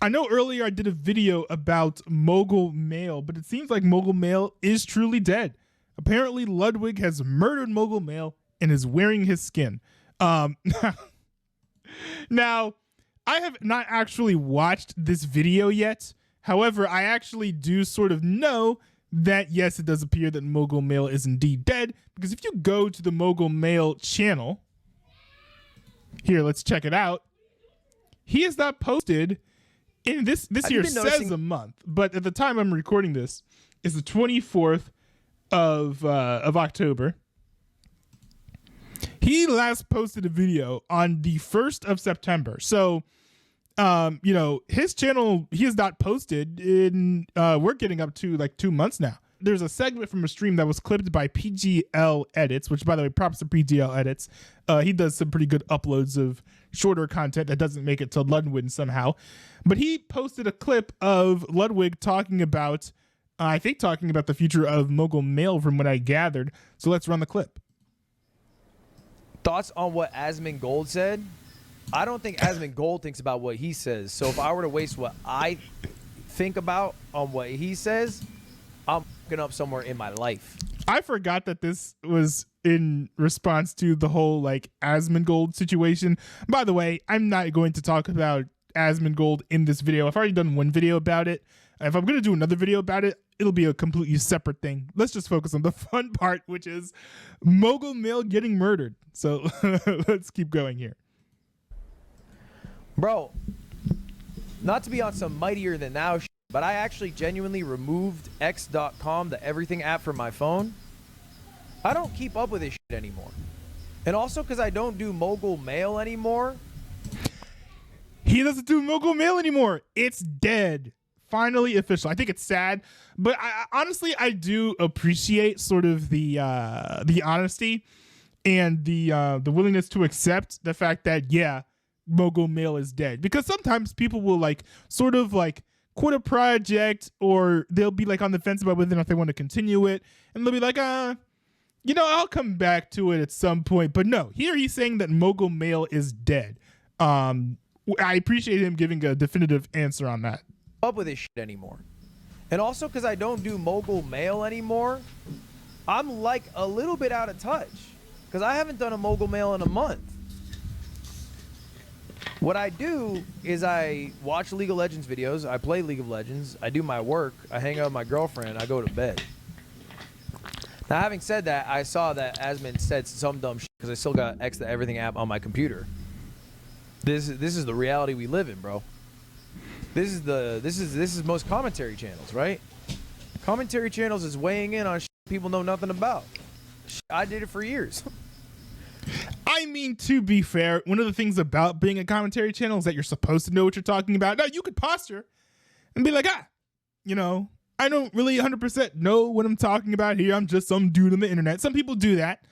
I know earlier I did a video about Mogul Mail, but it seems like Mogul Mail is truly dead. Apparently, Ludwig has murdered Mogul Mail and is wearing his skin. Now, I have not actually watched this video yet. However, I actually do sort of know that, yes, it does appear that Mogul Mail is indeed dead, because if you go to the Mogul Mail channel, here, let's check it out. He has not posted in this here says a month, but at the time I'm recording this is the 24th of October. He last posted a video on the 1st of September. So, you know, his channel, he has not posted in, we're getting up to like 2 months now. There's a segment from a stream that was clipped by PGL Edits, which, by the way, props to PGL Edits. He does some pretty good uploads of shorter content that doesn't make it to Ludwig somehow. But he posted a clip of Ludwig talking about, I think talking about the future of Mogul Mail from what I gathered. So let's run the clip. Thoughts on what Asmongold said? I don't think Asmongold thinks about what he says. So if I were to waste what I think about on what he says, I'm fucking up somewhere in my life. I forgot that this was in response to the whole like Asmongold situation. By the way, I'm not going to talk about Asmongold in this video. I've already done one video about it. If I'm going to do another video about it, it'll be a completely separate thing. Let's just focus on the fun part, which is Mogul Mail getting murdered. So let's keep going here. Bro, not to be on some mightier than thou shit, but I actually genuinely removed x.com, the everything app, from my phone. I don't keep up with this shit anymore. And also because I don't do Mogul Mail anymore. He doesn't do Mogul Mail anymore. It's dead. Finally official. I think it's sad, but honestly, I do appreciate sort of the honesty and the willingness to accept the fact that, yeah, Mogul Mail is dead. Because sometimes people will like sort of like quit a project, or they'll be like on the fence about whether or not they want to continue it, and they'll be like, you know, I'll come back to it at some point. But no, here he's saying that Mogul Mail is dead. I appreciate him giving a definitive answer on that. Up with this shit anymore. And also because I don't do Mogul Mail anymore, I'm like a little bit out of touch because I haven't done a Mogul Mail in a month. What I do is I watch League of Legends videos, I play League of Legends, I do my work, I hang out with my girlfriend, I go to bed. Now, having said that, I saw that Asmon said some dumb shit because I still got X the Everything app on my computer. This is the reality we live in, bro. This is most commentary channels, right? Commentary channels is weighing in on shit people know nothing about. I did it for years. I mean, to be fair, one of the things about being a commentary channel is that you're supposed to know what you're talking about. Now, you could posture and be like, you know, I don't really 100% know what I'm talking about here. I'm just some dude on the internet. Some people do that,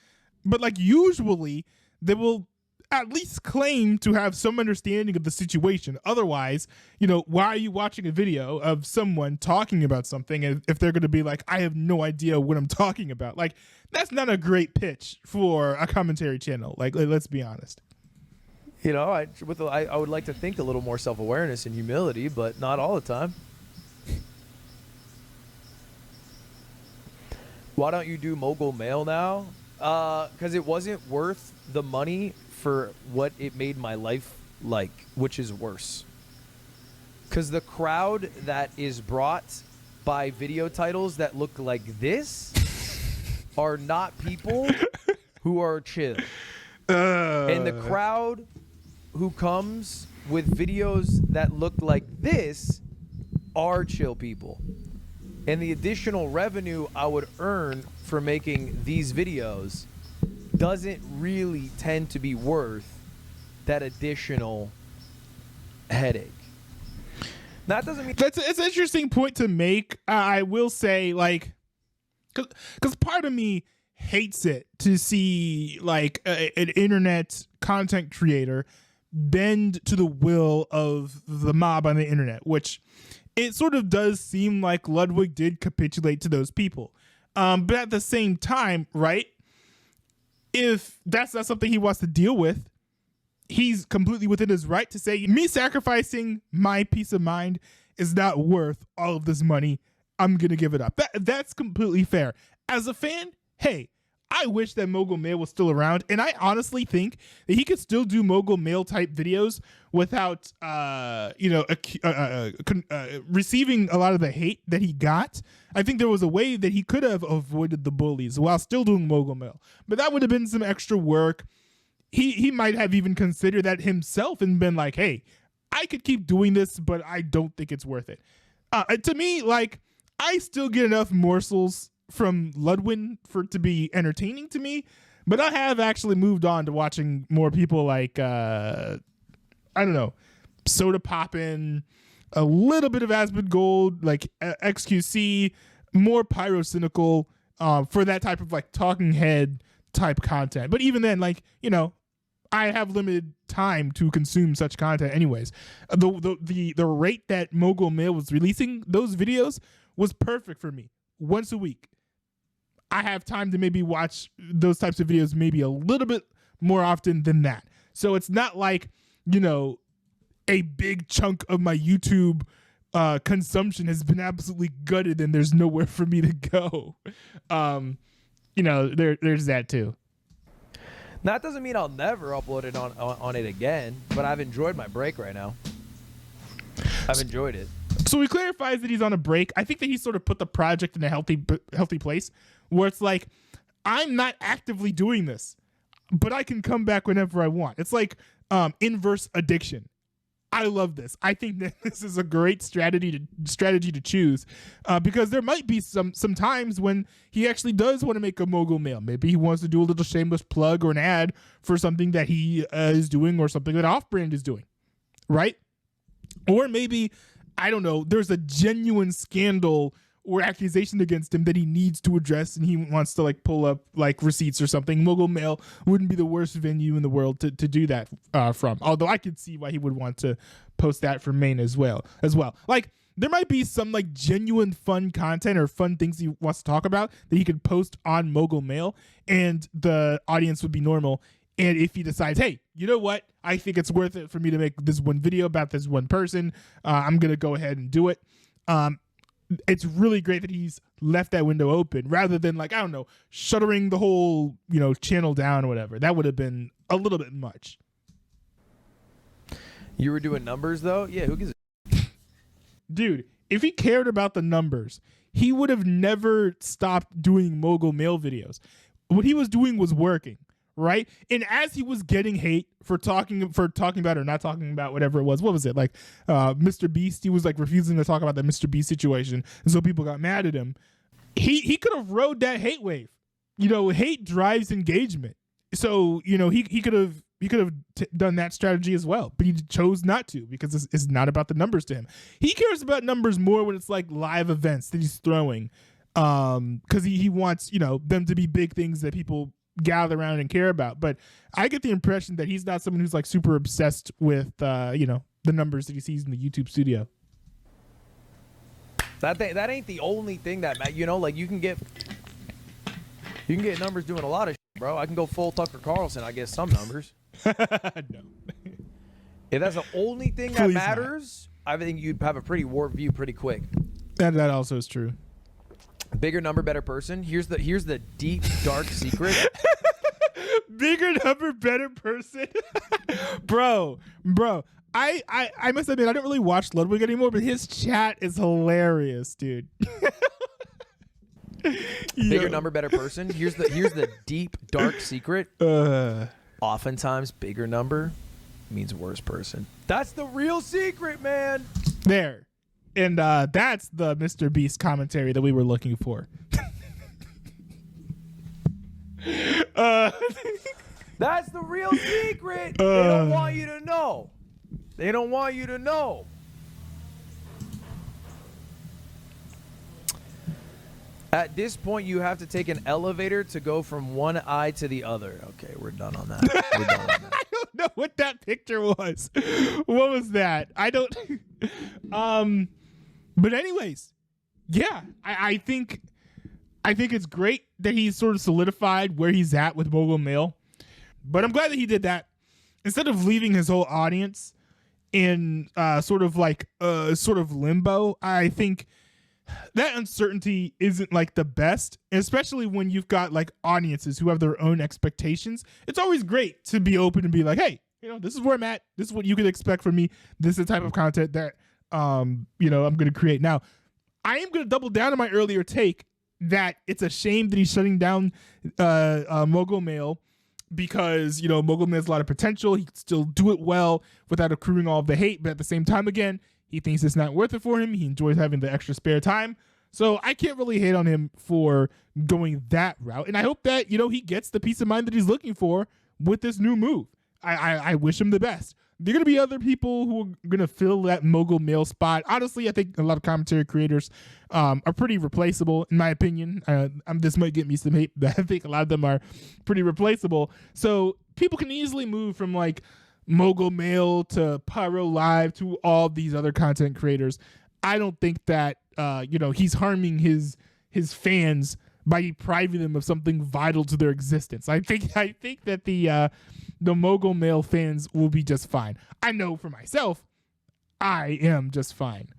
but like usually they will at least claim to have some understanding of the situation. Otherwise, you know, why are you watching a video of someone talking about something if they're going to be like, I have no idea what I'm talking about? Like, that's not a great pitch for a commentary channel. Like, let's be honest. You know, I would like to think a little more self-awareness and humility, but not all the time. Why don't you do Mogul Mail now? Because it wasn't worth the money for what it made my life like, which is worse. Because the crowd that is brought by video titles that look like this are not people who are chill. And the crowd who comes with videos that look like this are chill people. And the additional revenue I would earn for making these videos doesn't really tend to be worth that additional headache. That doesn't mean it's an interesting point to make. I will say, like, because part of me hates it to see like an internet content creator bend to the will of the mob on the internet, which it sort of does seem like Ludwig did capitulate to those people. But at the same time, right? If that's not something he wants to deal with, he's completely within his right to say, me sacrificing my peace of mind is not worth all of this money. I'm going to give it up. That's completely fair. As a fan, hey, I wish that Mogul Mail was still around, and I honestly think that he could still do Mogul Mail type videos without, receiving a lot of the hate that he got. I think there was a way that he could have avoided the bullies while still doing Mogul Mail, but that would have been some extra work. He might have even considered that himself and been like, hey, I could keep doing this, but I don't think it's worth it. To me, like, I still get enough morsels from Ludwin for it to be entertaining to me, but I have actually moved on to watching more people like I don't know, Soda Poppin', a little bit of Aspen Gold, like XQC, more Pyrocynical, for that type of like talking head type content. But even then, like, you know, I have limited time to consume such content anyways. The rate that Mogul Mail was releasing those videos was perfect for me. Once a week, I have time to maybe watch those types of videos maybe a little bit more often than that. So it's not like, you know, a big chunk of my YouTube consumption has been absolutely gutted and there's nowhere for me to go. You know, there's that too. That doesn't mean I'll never upload it on it again, but I've enjoyed my break right now. I've enjoyed it. So he clarifies that he's on a break. I think that he sort of put the project in a healthy place where it's like, I'm not actively doing this, but I can come back whenever I want. It's like inverse addiction. I love this. I think that this is a great strategy to choose because there might be some times when he actually does want to make a Mogul Mail. Maybe he wants to do a little shameless plug or an ad for something that he is doing or something that Off-Brand is doing, right? Or maybe, I don't know, there's a genuine scandal or accusation against him that he needs to address and he wants to like pull up like receipts or something. Mogul Mail wouldn't be the worst venue in the world to do that from. Although I could see why he would want to post that from Maine as well. Like there might be some like genuine fun content or fun things he wants to talk about that he could post on Mogul Mail and the audience would be normal. And if he decides, hey, you know what? I think it's worth it for me to make this one video about this one person. I'm going to go ahead and do it. It's really great that he's left that window open rather than like, I don't know, shuttering the whole, you know, channel down or whatever. That would have been a little bit much. You were doing numbers though? Yeah, who gives a Dude, if he cared about the numbers, he would have never stopped doing Mogul Mail videos. What he was doing was working. Right. And as he was getting hate for talking about or not talking about whatever it was, what was it like Mr. Beast? He was like refusing to talk about the Mr. Beast situation. And so people got mad at him. He could have rode that hate wave. You know, hate drives engagement. So, you know, he could have done that strategy as well. But he chose not to because it's not about the numbers to him. He cares about numbers more when it's like live events that he's throwing because he wants, you know, them to be big things that people gather around and care about. But I get the impression that he's not someone who's like super obsessed with you know, the numbers that he sees in the YouTube studio. That ain't the only thing that, you know, like you can get numbers doing a lot of shit, bro. I can go full Tucker Carlson, I guess some numbers. No. If that's the only thing that matters, I think you'd have a pretty warped view pretty quick. That also is true. Bigger number, better person. Here's the deep, dark secret. Bigger number, better person. bro. I must admit, I don't really watch Ludwig anymore, but his chat is hilarious, dude. Bigger number, better person. Here's the deep, dark secret. Oftentimes, bigger number means worse person. That's the real secret, man. There. And that's the Mr. Beast commentary that we were looking for. That's the real secret. They don't want you to know. They don't want you to know. At this point, you have to take an elevator to go from one eye to the other. Okay, we're done on that. We're done on that. I don't know what that picture was. What was that? I don't. But anyways, yeah, I think it's great that he's sort of solidified where he's at with Mogul Mail. But I'm glad that he did that. instead of leaving his whole audience in sort of limbo, I think that uncertainty isn't like the best, especially when you've got like audiences who have their own expectations. It's always great to be open and be like, hey, this is where I'm at. This is what you can expect from me. This is the type of content that I'm going to create. Now, I am going to double down on my earlier take that it's a shame that he's shutting down Mogul Mail, because Mogul Mail has a lot of potential. He could still do it well without accruing all of the hate, but at the same time, again, he thinks it's not worth it for him. He enjoys having the extra spare time. So I can't really hate on him for going that route. And I hope that, he gets the peace of mind that he's looking for with this new move. I wish him the best. There are going to be other people who are going to fill that Mogul Mail spot. Honestly, I think a lot of commentary creators are pretty replaceable, in my opinion. This might get me some hate, but I think a lot of them are pretty replaceable. So people can easily move from like Mogul Mail to Pyro Live to all these other content creators. I don't think that he's harming his fans by depriving them of something vital to their existence. I think that the Mogul Mail fans will be just fine. I know for myself, I am just fine.